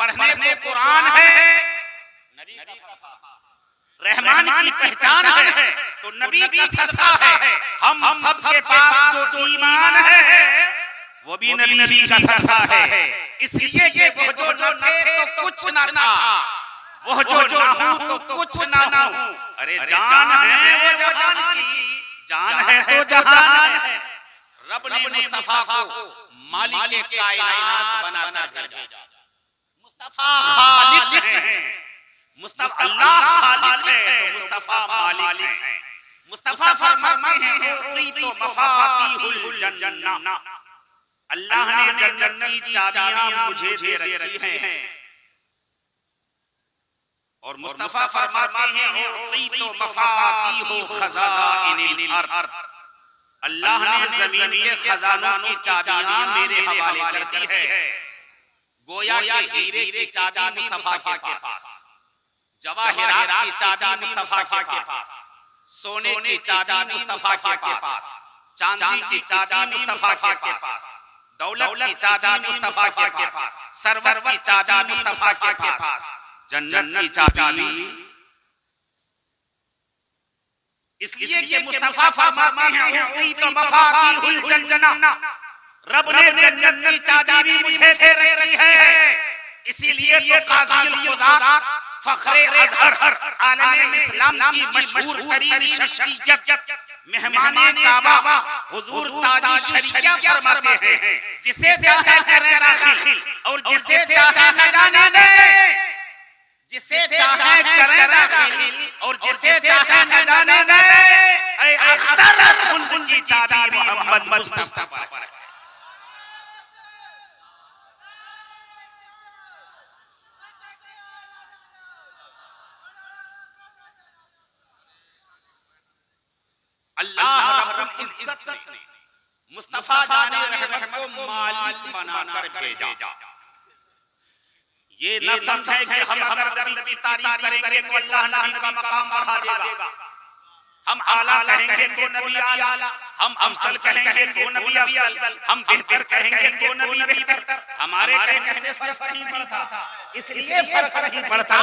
पढ़ने को कुरान है, नबी का रहमान की पहचान है, तो नबी का सदका है। हम सबके पास जो ईमान है वो भी नबी का सदका है। इसलिए कि वो जो न थे तो कुछ न था, वो जो ना हो तो कुछ ना हो। अरे जान है वो जहान की, जान है तो जहान है। रब ने मुस्तफा को मालिक कायनात बना कर भेजा। मुस्तफा खालिक है, मुस्तफा अल्लाह खालिक है तो मुस्तफा मालिक है। मुस्तफा फरमाते हैं तो मफातिहुल जन्नह, अल्लाह ने जन्नत की चाबियां मुझे दे रखी हैं। और मुस्तफा फरमाते हैं तो मफातिहु खज़ाइनिल अर्द, अल्लाह ने जमीन के खजानों की चाबियां मेरे हवाले कर दी है। गोया के हीरे की चाबी मुस्तफा के पास, जवाहिरात की चाबी मुस्तफा के पास, सोने की चाबी मुस्तफा के पास, चांदी की चाबी मुस्तफा के पास, दौलत की चाबी मुस्तफा के पास, सरवर की चाबी मुस्तफा के पास, जन्नत की चाबी। इसलिए कि मुस्तफा फरमाते हैं तो मफातिहुल जन्नह, रब ने जन्नत की चाबी मुझे दे रखी है। इसीलिए तो काज़ील क़ुज़ात फ़ख्रे अज़हर आलम इस्लाम की मशहूर तरीन शख्सियत मेहमाने काबा हुजूर ताजी शरीया फरमाते हैं, जिसे चाहे करे दाखिल और जिसे चाहे न जाने दे, जिसे चाहे करे दाखिल और जिसे चाहे न जाने दे। ऐ अख्तर खुल्द की चाबी मोहम्मद मुस्तफा पर है। अल्लाह रब्बुल इज्जत ने मुस्तफा जाने रहमत को मालिक बनाकर भेजा। ये न समझे कि हम अगर नबी की तारीफ करेंगे तो अल्लाह नबी का मकाम बढ़ा देगा, हम आला कहेंगे तो नबी आला, हम अफजल कहेंगे तो नबी अफजल, हम बेहतर कहेंगे तो नबी बेहतर। हमारे कहने से फर्क नहीं पड़ता, इसलिए फर्क नहीं पड़ता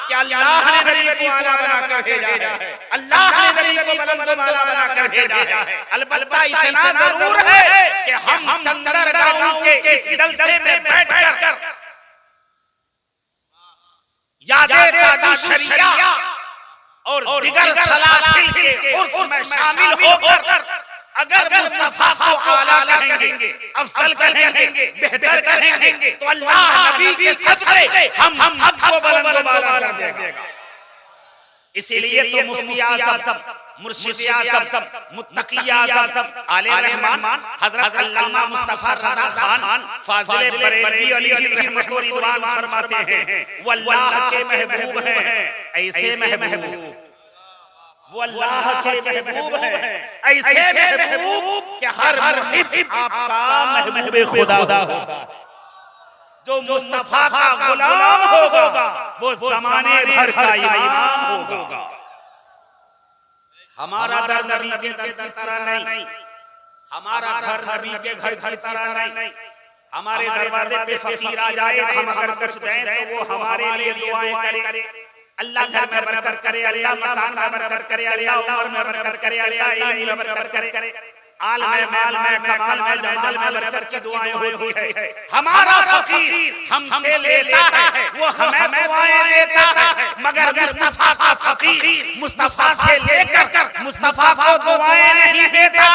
कि अल्लाह ने नबी को आला बनाकर भेजा है, अल्लाह ने नबी को बुलंद वाला बनाकर भेजा है। अलबत्ता इतना जरूर है कि हम चंदरगांव के इस जलसे में बैठकर यादे ताजी शरिया और दिगर सलासिल के उर्स में शामिल होकर अगर मुस्तफा को आला कहेंगे, अफजल कहेंगे, बेहतर कहेंगे तो अल्लाह नबी के सदक़े हम सबको बुलंद वाला देगा। इसीलिए तो मुफ्ती आज़म, मुर्शिद आज़म, मुत्तकी आज़म, आले रहमान हजरत अल्लामा मुस्तफा रज़ा खान फाज़िल बरेलवी अलैहि रहमतुर रिज़वान फरमाते हैं वो अल्लाह के महबूब हैं, ऐसे महबूब, वो अल्लाह के महबूब हैं, ऐसे महबूब कि हर मुहिब आपका महबूब खुदा होगा। जो मुस्तफा का गुलाम होगा वो ज़माने भर का इमाम होगा। हमारा दर नबी के दर की तरह नहीं, हमारा घर नबी के घर की तरह नहीं। हमारे दरवाजे पे फकीर आ जाए, हम अगर कुछ दें तो वो हमारे लिए दुआएं करे। अल्लाह घर में बरकत करे, अल्लाह मकान में बरकत करे, अल्लाह उम्र में बरकत करे, अल्लाह इल्म में बरकत करे, आल में, माल में, कमाल में, जमाल में बरकत की दुआएं होती है। हमारा फकीर हमसे लेता है, वो हमें दुआएं देता है, मगर मुस्तफा का फकीर मुस्तफा से लेकर मुस्तफा को दुआएं नहीं देता,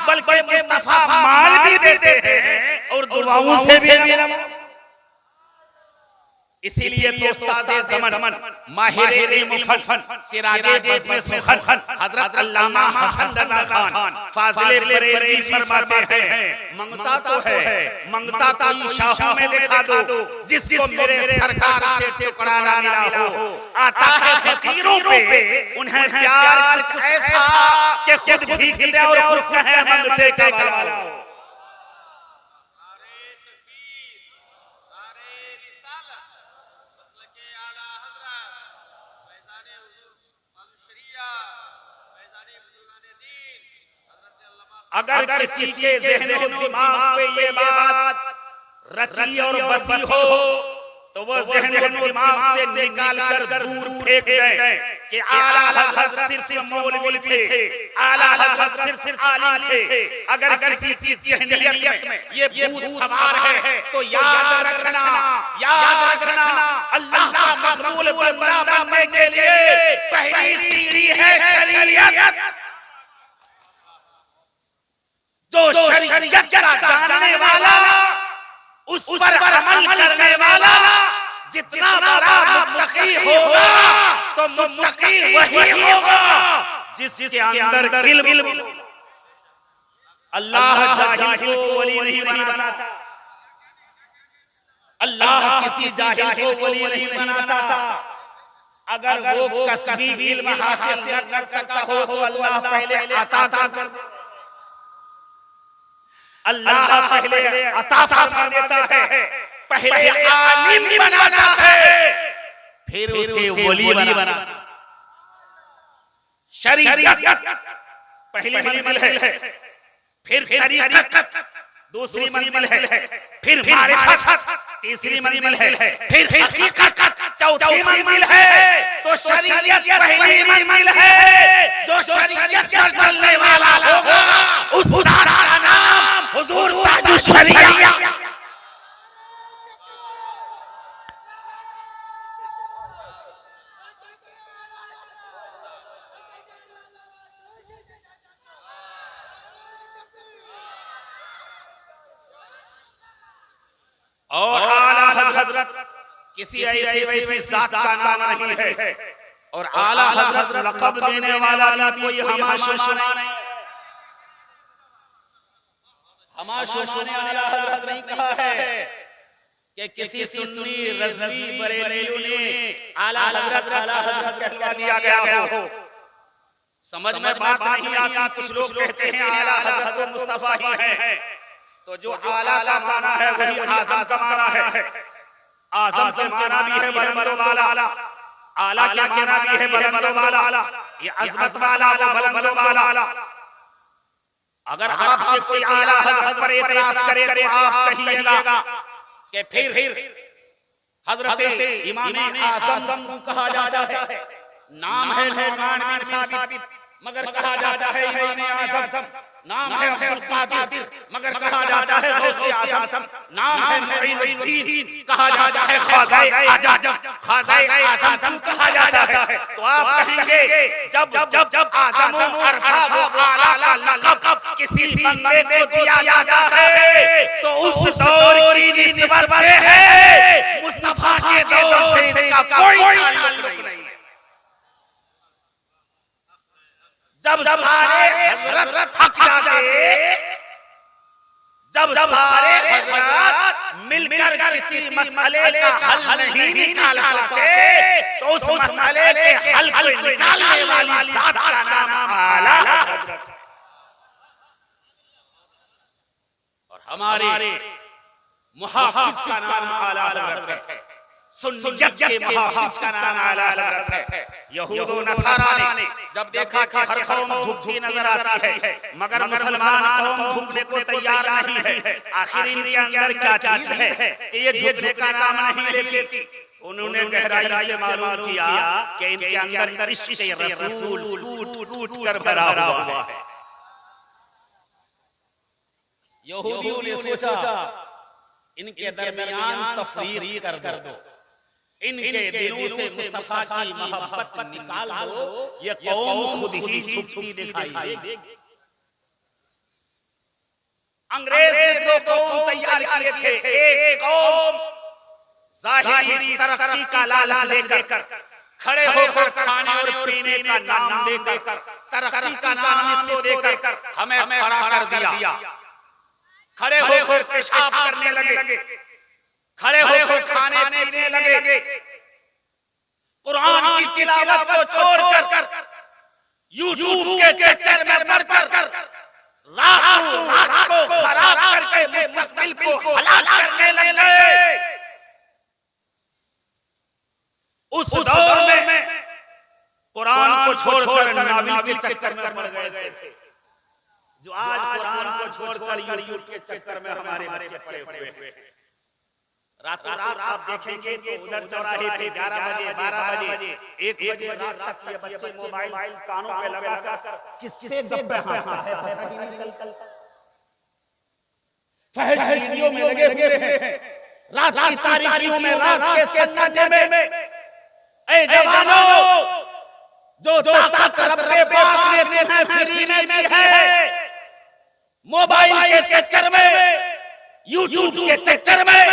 बल्कि मुस्तफा माल भी देते हैं और दुआओं से भी। इसीलिए तो उस्ताद ज़मन, माहिर इल्म फन, सिराजे बज़्म सुखन हजरत अल्लामा हसन रज़ा खान फाज़िल बरेलवी फरमाते हैं मंगता तो है, मंगता तो शाहों में दिखा दो, जिसको मेरे सरकार से टुकड़ा ना मिला हो। आता है फकीरों पे उन्हें प्यार कुछ ऐसा कि खुद भीख दे और खुद कहे मंगते का वाला। अगर किसी के ज़हन और दिमाग पे ये बात रची और बसी हो तो वो ज़हन को दिमाग से निकाल कर दूर फेंक दें कि आला हज़रत सिर्फ मौलवी थे, आला हज़रत सिर्फ आलिम थे। अगर किसी की ज़हनियत में ये भूत सवार है तो याद रखना अल्लाह का मकबूल बंदा बनने के लिए पहली सीढ़ी है शरीयत। जो शरीयत का जानने वाला, उस पर अमल करने वाला जितना बड़ा मुत्तकी होगा तो मुत्तकी वही होगा जिसके अंदर इल्म। अल्लाह जाहिल को वली नहीं बनाता, अल्लाह किसी जाहिल को वली नहीं बनाता। अगर वो कसबी इल्म हासिल न कर सका हो तो अल्लाह पहले अता कर, अल्लाह पहले अता फरमा देता है, पहले आलिम बनाता है, फिर उसे वली बनाता। शरीयत पहली मंजिल है, फिर तरीक़त दूसरी मंजिल है, फिर मारिफत तीसरी मंजिल है, फिर हकीकत चौथी मंजिल है। तो शरीयत पहली मंजिल है। जो शरीयत पर चलने वाला होगा उस उस्ताद का नाम हुजूर ताजुश शरिया। और आला हजरत किसी ऐसी वैसी जात का नाम नहीं है, और आला हजरत लक़ब देने वाला भी कोई हमाशुमा नहीं। हमाशुमा आला हजरत नहीं कहा है कि किसी सुन्नी रज़वी बरेलियों ने आला हजरत कहलवा दिया गया हो। समझ में बात नहीं आती। कुछ लोग कहते हैं आला हजरत तो मुस्तफा ही है, तो जो आला का माना है वही आज़म का माना है। आज़म के माना भी है बुलंद वाला, आला के माना भी है बुलंद वाला, ये अज़मत वाला वो बुलंद वाला। अगर आपसे कोई आला हज़रत पर एतराज करे तो आप कहिएगा कि फिर हज़रत इमाम आज़म को कहा जाता है। नाम है नौमान बिन साबित मगर कहा जाता है इमाम आज़म। नाम है अब्दुल कादिर मगर कहा जाता है गौसे आज़म। नाम है मुईनुद्दीन कहा जाता है ख्वाज़ाए आज़म, ख्वाज़ाए आज़म कहा जाता है। तो आप कहेंगे जब आज़म अरफा वो आला का लक़ब किसी बंदे को दिया जाता है तो उस दौर की निस्बत से है, मुस्तफा के दौर से इसका कोई ताल्लुक नहीं। जब सारे हजरत थक जाते, जब सारे हजरत मिलकर किसी मसले का हल नहीं निकाल पाते तो उस मसले के हल को निकालने वाली जात का नाम आला हजरत है। और हमारे मुहाफिज का नाम आला हजरत है, सुन्नियत के मुहाफिज का नाम आला हजरत है। यहूद और नसारा ने जब देखा कि हर कौम झुकती नजर आती है मगर मुसलमान कौम झुकने को तैयार नहीं है, आखिर इनके अंदर क्या चीज है कि ये झुकने का नाम नहीं लेती, उन्होंने गहराई से मालूम किया कि इनके अंदर इश्क़ रसूल टूट कर भरा हुआ है। यहूदियों ने सोचा इनके दरमियान तफरीक कर दो, इनके दिलों से मुस्तफा की मोहब्बत निकाल दो, ये कौम खुद ही झुकती दिखाई देगी। अंग्रेज ने दो कौम तैयार किए थे, एक कौम ज़ाहिरी तरक्की का लालच लेकर खड़े होकर खाने और पीने का नाम देकर, तरक्की का नाम इसको देकर हमें खड़ा कर दिया। खड़े होकर पेशाब करने लगे, खड़े होकर खाने पीने लगे, कुरान की तिलावत को छोड़कर यूट्यूब के चक्कर में पड़कर रात को खराब करके मुस्तकबिल को हलाक करने लगे। उस दौर में कुरान को छोड़कर नाविल के चक्कर में पड़ गए थे, जो आज कुरान को छोड़कर यूट्यूब के चक्कर में हमारे बच्चे पड़े हुए हैं। रातों रात आप देखेंगे तो उधर चौराहे पे 11 बजे 12 बजे 1 बजे रात तक ये बच्चे मोबाइल कानों पे लगाकर किससे गप्पे हाँकता है पता ही नहीं चलता। फहश वीडियो में लगे हुए हैं, रात की तारीकियों में, रात के सन्नाटे में। ऐ जवानों, जो ताकत रब्बे पाक ने तुम्हें फ्री में दी है, मोबाइल के चक्कर में, यूट्यूब के चक्कर में,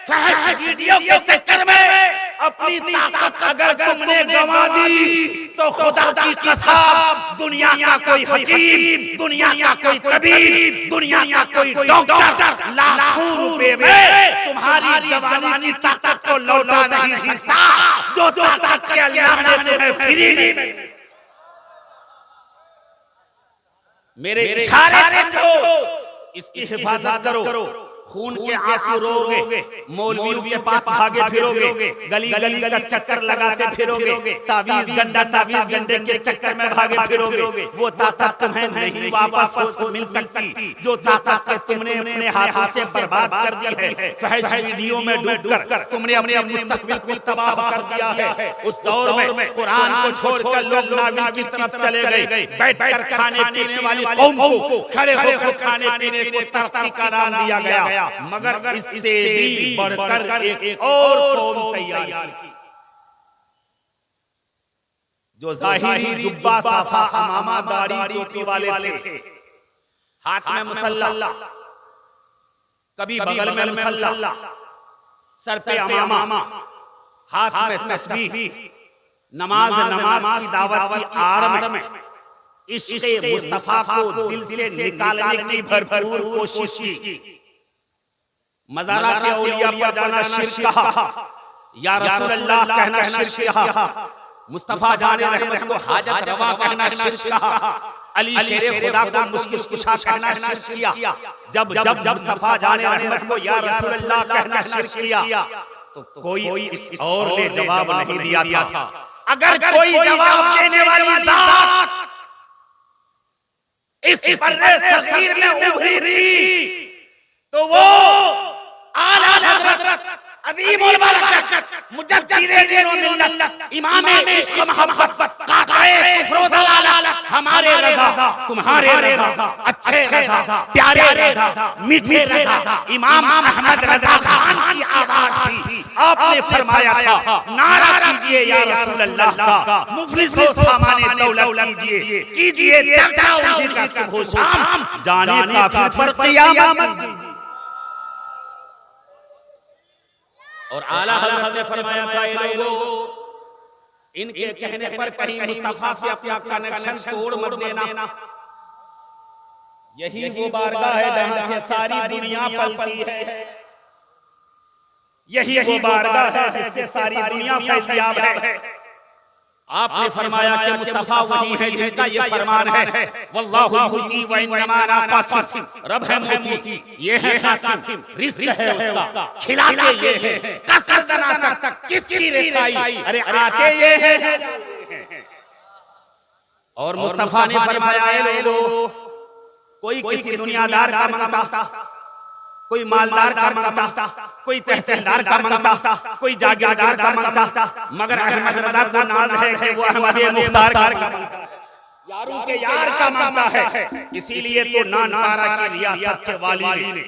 फहश वीडियो के चक्कर में अपनी ताकत अगर तुमने गंवा दी तो खुदा की कसम दुनिया का कोई हकीम, दुनिया का कोई तबीब, दुनिया का कोई डॉक्टर लाखों रुपए में तुम्हारी जवानी की ताकत को लौटा नहीं सकता जो ताकत के अल्लाह ने तुम्हें फ्री में। मेरे इशारे से समझो, इसकी हिफाजत करो। खून के आंसू रोगे, मौलवियों के पास भागे फिरोगे, गली गली का चक्कर लगाते फिरोगे, तावीज गंडे के चक्कर में भागे फिरोगे। वो ताकत तुम्हें नहीं वापस मिल सकती जो ताकत के तुमने अपने हाथों से बर्बाद कर दी है। फहश वीडियो में डूबकर तुमने अपने मुस्तकबिल को तबाह कर दिया है। उस दौर में कुरान को छोड़कर लोग नाबिल की तरफ चले गए। बैठकर खाने पीने वाली कौम को खड़े होकर खाने पीने को तरक्की का नाम दिया गया, मगर इससे भी बढ़कर एक और कौम तैयार की जो ज़ाहिरी जुब्बा साफा अमामा दाढ़ी टोपी वाले थे, हाथ में मुसल्ला, कभी बगल में मुसल्ला, सर पे अमामा, हाथ में तस्बीह, नमाज की दावत की आड़ में इश्क़ मुस्तफा को दिल से निकालने की भरपूर कोशिश की। मज़ारा के औलिया पर जाना शिर्क कहा, या रसूल अल्लाह कहना शिर्क कहा, मुस्तफा जाने रहमत को हाजत रवा कहना शिर्क कहा, अली शेर खुदा को मुश्किल कुशा कहना शिर्क किया। जब मुस्तफा जाने रहमत को या रसूल अल्लाह कहना शिर्क किया तो कोई इस और ने जवाब नहीं दिया था। अगर कोई जवाब देने वाली ज़ात इस बर्रे सगीर में उभरी थी तो वो आला हज़रत अज़ीमुल बरकत मुजद्दिद-ए-दीन व मिल्लत इमाम इश्क मोहब्बत काक़ाए कुफ्र व दलालत हमारे रज़ा तुम्हारे रज़ा अच्छे रज़ा प्यारे रज़ा मीठे रज़ा इमाम अहमद रज़ा खान की आवाज़ थी। आपने फरमाया था नारा कीजिए या रसूल अल्लाह का, मुफलिसों सामाने दौलत कीजिए चर्चा उनकी का सुबह शाम, जाने काफिर पर क़यामत। और आला हज़रत ने फरमाया था ये लोगों, इनके कहने पर कहीं मुस्तफा से अपना कनेक्शन तोड़ मत देना। यही वो बारगाह है जहां से सारी दुनिया पलती है, यही वो बारगाह है जिससे सारी दुनिया फैज़याब है। आपने फरमाया कि मुस्तफा वही है जिनका ये फरमान है, वल्लाहु युती व इन्नमा अना कासिम, रब है मोती, ये है कासिम, रिज़्क़ है उसका, खिलाते ये है, कसर दना तक किसकी रसाई, अरे आते ये है। और मुस्तफा ने फरमाया ए लोगों, कोई किसी दुनियादार का मांगता, कोई मालदार का मांगता, कोई तहसीलदार का मांगता, कोई जागीरदार का मांगता, मगर अहमद रज़ा को नाज है कि वो अहमद मुख्तार का मांगता है, यारों के यार का मांगता है। इसीलिए तो नानपारा की रियासत के वाली ने